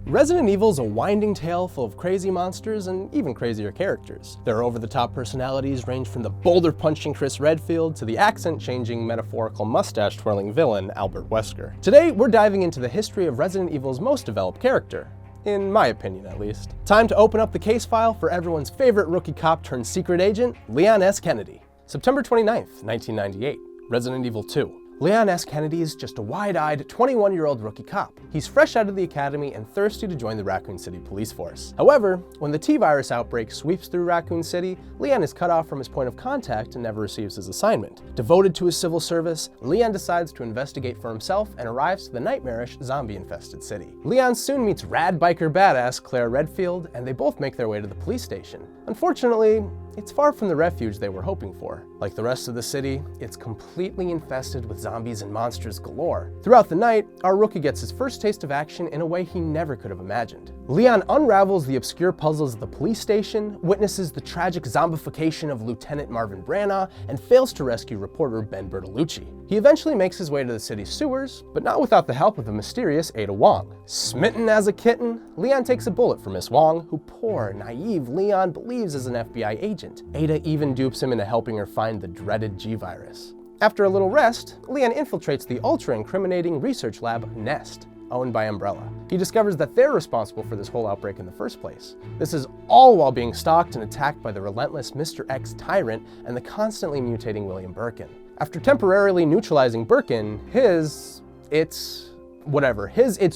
Resident Evil's a winding tale full of crazy monsters and even crazier characters. Their over-the-top personalities range from the boulder-punching Chris Redfield to the accent-changing, metaphorical mustache-twirling villain, Albert Wesker. Today, we're diving into the history of Resident Evil's most developed character. In my opinion, at least. Time to open up the case file for everyone's favorite rookie cop turned secret agent, Leon S. Kennedy. September 29th, 1998, Resident Evil 2. Leon S. Kennedy is just a wide-eyed, 21-year-old rookie cop. He's fresh out of the academy and thirsty to join the Raccoon City police force. However, when the T-virus outbreak sweeps through Raccoon City, Leon is cut off from his point of contact and never receives his assignment. Devoted to his civil service, Leon decides to investigate for himself and arrives to the nightmarish, zombie-infested city. Leon soon meets rad biker badass Claire Redfield, and they both make their way to the police station. Unfortunately, it's far from the refuge they were hoping for. Like the rest of the city, it's completely infested with zombies and monsters galore. Throughout the night, our rookie gets his first taste of action in a way he never could have imagined. Leon unravels the obscure puzzles of the police station, witnesses the tragic zombification of Lieutenant Marvin Branagh, and fails to rescue reporter Ben Bertolucci. He eventually makes his way to the city's sewers, but not without the help of the mysterious Ada Wong. Smitten as a kitten, Leon takes a bullet for Miss Wong, who poor, naive Leon believes is an FBI agent. Ada even dupes him into helping her find the dreaded G-virus. After a little rest, Leon infiltrates the ultra-incriminating research lab Nest, owned by Umbrella. He discovers that they're responsible for this whole outbreak in the first place. This is all while being stalked and attacked by the relentless Mr. X Tyrant and the constantly mutating William Birkin. After temporarily neutralizing Birkin, his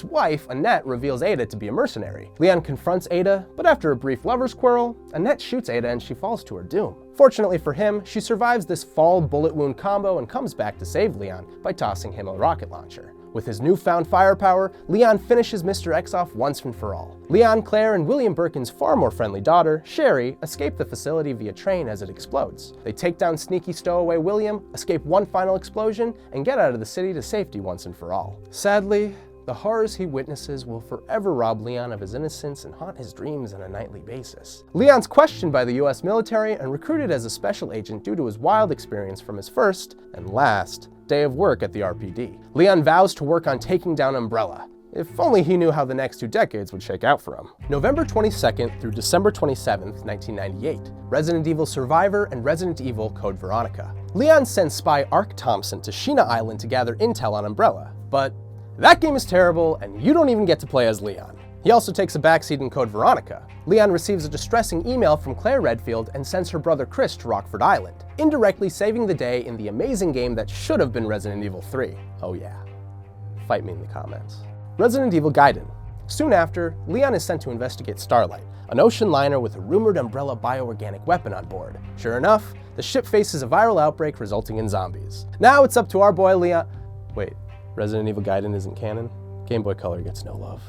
wife, Annette, reveals Ada to be a mercenary. Leon confronts Ada, but after a brief lover's quarrel, Annette shoots Ada and she falls to her doom. Fortunately for him, she survives this fall bullet wound combo and comes back to save Leon by tossing him a rocket launcher. With his newfound firepower, Leon finishes Mr. X off once and for all. Leon, Claire, and William Birkin's far more friendly daughter, Sherry, escape the facility via train as it explodes. They take down sneaky stowaway William, escape one final explosion, and get out of the city to safety once and for all. Sadly, the horrors he witnesses will forever rob Leon of his innocence and haunt his dreams on a nightly basis. Leon's questioned by the US military and recruited as a special agent due to his wild experience from his first, and last, day of work at the RPD. Leon vows to work on taking down Umbrella. If only he knew how the next 2 decades would shake out for him. November 22nd through December 27th, 1998, Resident Evil Survivor and Resident Evil Code Veronica. Leon sends spy Ark Thompson to Sheena Island to gather intel on Umbrella, but that game is terrible and you don't even get to play as Leon. He also takes a backseat in Code Veronica. Leon receives a distressing email from Claire Redfield and sends her brother Chris to Rockford Island, indirectly saving the day in the amazing game that should have been Resident Evil 3. Oh yeah. Fight me in the comments. Resident Evil Gaiden. Soon after, Leon is sent to investigate Starlight, an ocean liner with a rumored Umbrella bioorganic weapon on board. Sure enough, the ship faces a viral outbreak resulting in zombies. Now it's up to our boy Leon. Wait, Resident Evil Gaiden isn't canon? Game Boy Color gets no love.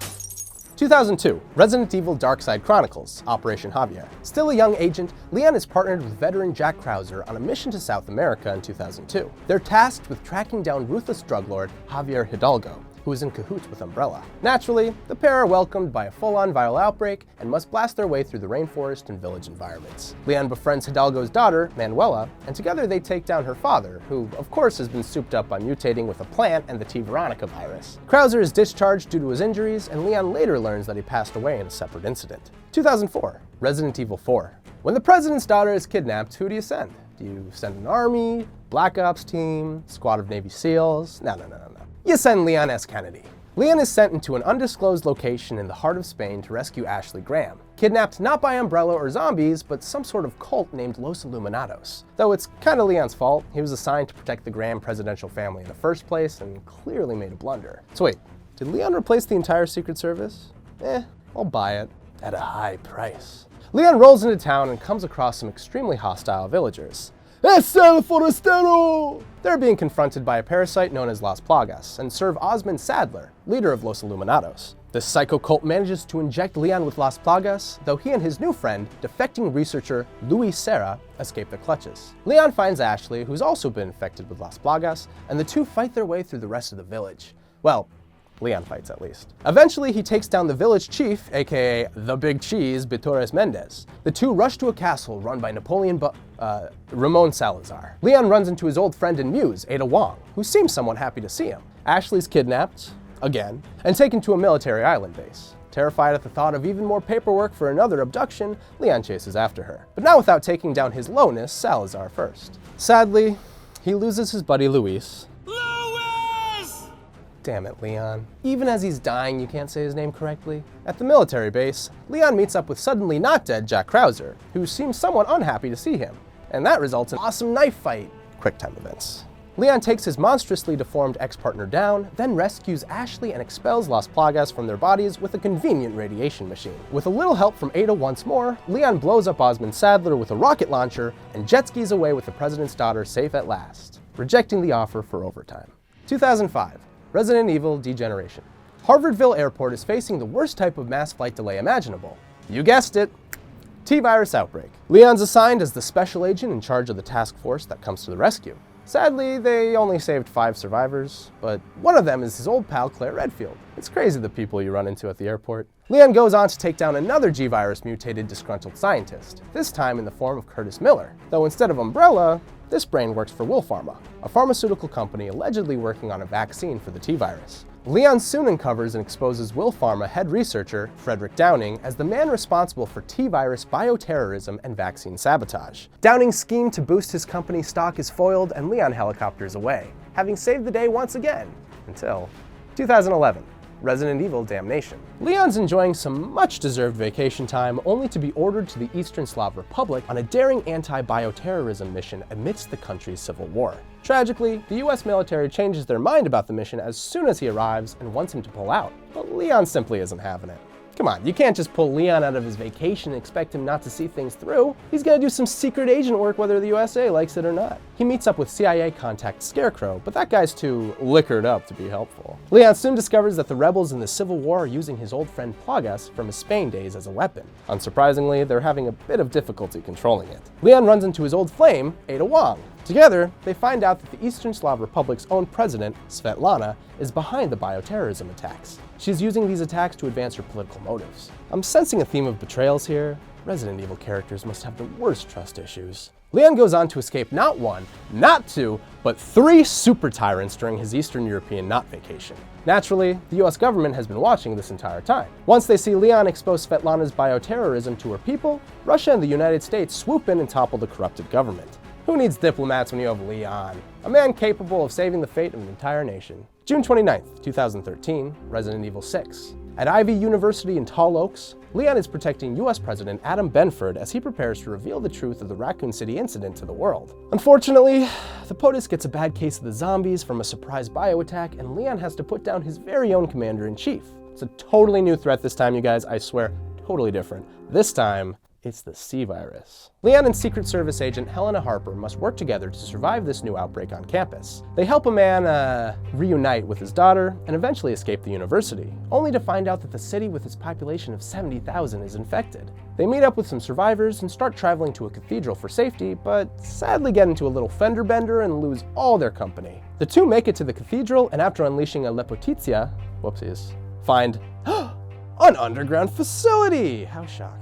2002, Resident Evil DARKSIDE Chronicles, Operation JAVIER. Still a young agent, Leon is partnered with veteran Jack Krauser on a mission to South America in 2002. They're tasked with tracking down ruthless drug lord Javier Hidalgo, who is in cahoots with Umbrella. Naturally, the pair are welcomed by a full-on viral outbreak and must blast their way through the rainforest and village environments. Leon befriends Hidalgo's daughter, Manuela, and together they take down her father, who of course has been souped up by mutating with a plant and the T. Veronica virus. Krauser is discharged due to his injuries, and Leon later learns that he passed away in a separate incident. 2004, Resident Evil 4. When the president's daughter is kidnapped, who do you send? Do you send an army, Black Ops team, squad of Navy SEALs? No. You send Leon S. Kennedy. Leon is sent into an undisclosed location in the heart of Spain to rescue Ashley Graham, kidnapped not by Umbrella or zombies, but some sort of cult named Los Illuminados. Though it's kinda Leon's fault, he was assigned to protect the Graham presidential family in the first place and clearly made a blunder. So wait, did Leon replace the entire Secret Service? I'll buy it, at a high price. Leon rolls into town and comes across some extremely hostile villagers. Es el forastero! They're being confronted by a parasite known as Las Plagas, and serve Osmond Sadler, leader of Los Illuminados. This psycho cult manages to inject Leon with Las Plagas, though he and his new friend, defecting researcher Luis Serra, escape their clutches. Leon finds Ashley, who's also been infected with Las Plagas, and the two fight their way through the rest of the village. Well, Leon fights at least. Eventually, he takes down the village chief, aka the Big Cheese, Bitores Mendez. The two rush to a castle run by Ramon Salazar. Leon runs into his old friend and muse, Ada Wong, who seems somewhat happy to see him. Ashley's kidnapped, again, and taken to a military island base. Terrified at the thought of even more paperwork for another abduction, Leon chases after her, but not without taking down his lowness, Salazar, first. Sadly, he loses his buddy Luis. Luis! Damn it, Leon. Even as he's dying, you can't say his name correctly. At the military base, Leon meets up with suddenly not dead Jack Krauser, who seems somewhat unhappy to see him, and that results in an awesome knife fight. QuickTime events. Leon takes his monstrously deformed ex-partner down, then rescues Ashley and expels Las Plagas from their bodies with a convenient radiation machine. With a little help from Ada once more, Leon blows up Osmond Sadler with a rocket launcher and jet skis away with the president's daughter safe at last, rejecting the offer for overtime. 2005, Resident Evil Degeneration. Harvardville Airport is facing the worst type of mass flight delay imaginable. You guessed it, T-virus outbreak. Leon's assigned as the special agent in charge of the task force that comes to the rescue. Sadly, they only saved 5 survivors, but one of them is his old pal Claire Redfield. It's crazy the people you run into at the airport. Leon goes on to take down another G-virus mutated disgruntled scientist, this time in the form of Curtis Miller. Though instead of Umbrella, this brain works for Wilpharma, a pharmaceutical company allegedly working on a vaccine for the T-virus. Leon soon uncovers and exposes Wilpharma head researcher Frederick Downing as the man responsible for T-virus bioterrorism and vaccine sabotage. Downing's scheme to boost his company's stock is foiled and Leon helicopters away, having saved the day once again, until 2011. Resident Evil Damnation. Leon's enjoying some much-deserved vacation time only to be ordered to the Eastern Slav Republic on a daring anti-bioterrorism mission amidst the country's civil war. Tragically, the US military changes their mind about the mission as soon as he arrives and wants him to pull out, but Leon simply isn't having it. Come on, you can't just pull Leon out of his vacation and expect him not to see things through. He's gonna do some secret agent work whether the USA likes it or not. He meets up with CIA contact Scarecrow, but that guy's too liquored up to be helpful. Leon soon discovers that the rebels in the Civil War are using his old friend Plagas from his Spain days as a weapon. Unsurprisingly, they're having a bit of difficulty controlling it. Leon runs into his old flame, Ada Wong. Together, they find out that the Eastern Slav Republic's own president, Svetlana, is behind the bioterrorism attacks. She's using these attacks to advance her political motives. I'm sensing a theme of betrayals here. Resident Evil characters must have the worst trust issues. Leon goes on to escape not 1, not 2, but 3 super tyrants during his Eastern European not vacation. Naturally, the US government has been watching this entire time. Once they see Leon expose Svetlana's bioterrorism to her people, Russia and the United States swoop in and topple the corrupted government. Who needs diplomats when you have Leon? A man capable of saving the fate of an entire nation. June 29th, 2013, Resident Evil 6. At Ivy University in Tall Oaks, Leon is protecting US President Adam Benford as he prepares to reveal the truth of the Raccoon City incident to the world. Unfortunately, the POTUS gets a bad case of the zombies from a surprise bioattack, and Leon has to put down his very own commander-in-chief. It's a totally new threat this time, you guys, I swear, totally different. This time, it's the C-virus. Leon and Secret Service agent Helena Harper must work together to survive this new outbreak on campus. They help a man, reunite with his daughter and eventually escape the university, only to find out that the city with its population of 70,000 is infected. They meet up with some survivors and start traveling to a cathedral for safety, but sadly get into a little fender bender and lose all their company. The two make it to the cathedral and after unleashing a Lepotizia, whoopsies, find an underground facility! How shocking.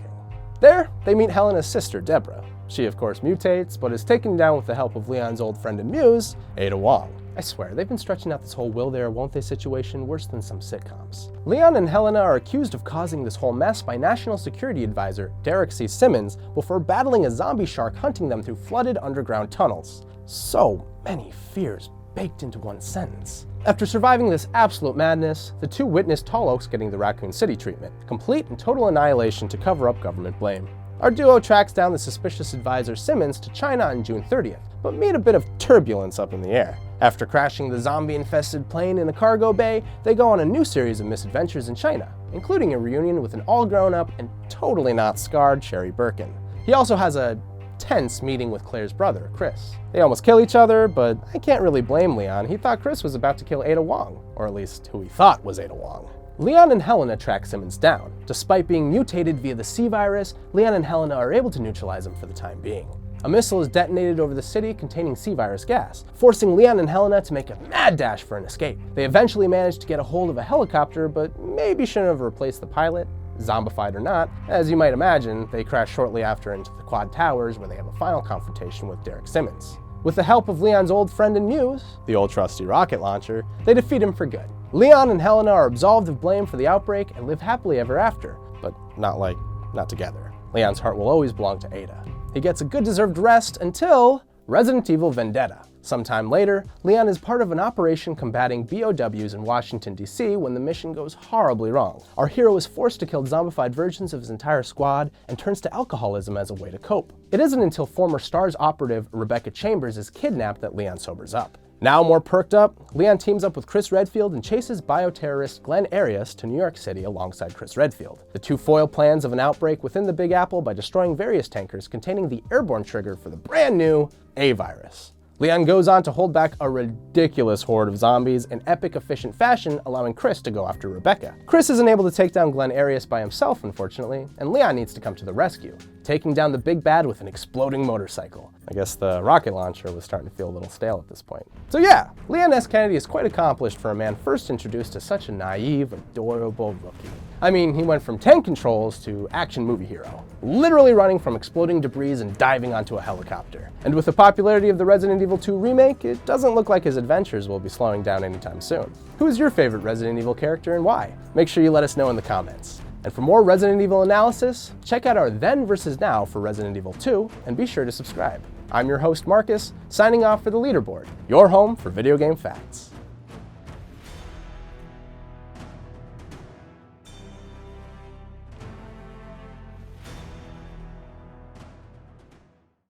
There, they meet Helena's sister, Deborah. She, of course, mutates, but is taken down with the help of Leon's old friend and muse, Ada Wong. I swear, they've been stretching out this whole will they or won't they situation worse than some sitcoms. Leon and Helena are accused of causing this whole mess by National Security Advisor Derek C. Simmons before battling a zombie shark hunting them through flooded underground tunnels. So many fears baked into one sentence. After surviving this absolute madness, the two witness Tall Oaks getting the Raccoon City treatment, complete and total annihilation to cover up government blame. Our duo tracks down the suspicious advisor Simmons to China on June 30th, but meet a bit of turbulence up in the air. After crashing the zombie-infested plane in a cargo bay, they go on a new series of misadventures in China, including a reunion with an all-grown-up and totally not scarred Sherry Birkin. He also has a tense meeting with Claire's brother, Chris. They almost kill each other, but I can't really blame Leon. He thought Chris was about to kill Ada Wong, or at least who he thought was Ada Wong. Leon and Helena track Simmons down. Despite being mutated via the C-virus, Leon and Helena are able to neutralize him for the time being. A missile is detonated over the city containing C-virus gas, forcing Leon and Helena to make a mad dash for an escape. They eventually manage to get a hold of a helicopter, but maybe shouldn't have replaced the pilot. Zombified or not, as you might imagine, they crash shortly after into the Quad Towers where they have a final confrontation with Derek Simmons. With the help of Leon's old friend and muse, the old trusty rocket launcher, they defeat him for good. Leon and Helena are absolved of blame for the outbreak and live happily ever after, but not together. Leon's heart will always belong to Ada. He gets a good deserved rest until Resident Evil Vendetta. Sometime later, Leon is part of an operation combating BOWs in Washington, D.C. when the mission goes horribly wrong. Our hero is forced to kill zombified versions of his entire squad and turns to alcoholism as a way to cope. It isn't until former STARS operative Rebecca Chambers is kidnapped that Leon sobers up. Now more perked up, Leon teams up with Chris Redfield and chases bioterrorist Glenn Arias to New York City alongside Chris Redfield. The two foil plans of an outbreak within the Big Apple by destroying various tankers containing the airborne trigger for the brand new A-Virus. Leon goes on to hold back a ridiculous horde of zombies in epic efficient fashion, allowing Chris to go after Rebecca. Chris isn't able to take down Glenn Arias by himself, unfortunately, and Leon needs to come to the rescue, taking down the big bad with an exploding motorcycle. I guess the rocket launcher was starting to feel a little stale at this point. So yeah, Leon S. Kennedy is quite accomplished for a man first introduced to such a naive, adorable rookie. I mean, he went from tank controls to action movie hero, literally running from exploding debris and diving onto a helicopter. And with the popularity of the Resident Evil 2 remake, it doesn't look like his adventures will be slowing down anytime soon. Who is your favorite Resident Evil character and why? Make sure you let us know in the comments. And for more Resident Evil analysis, check out our Then vs. Now for Resident Evil 2, and be sure to subscribe. I'm your host Marcus, signing off for The Leaderboard, your home for video game facts.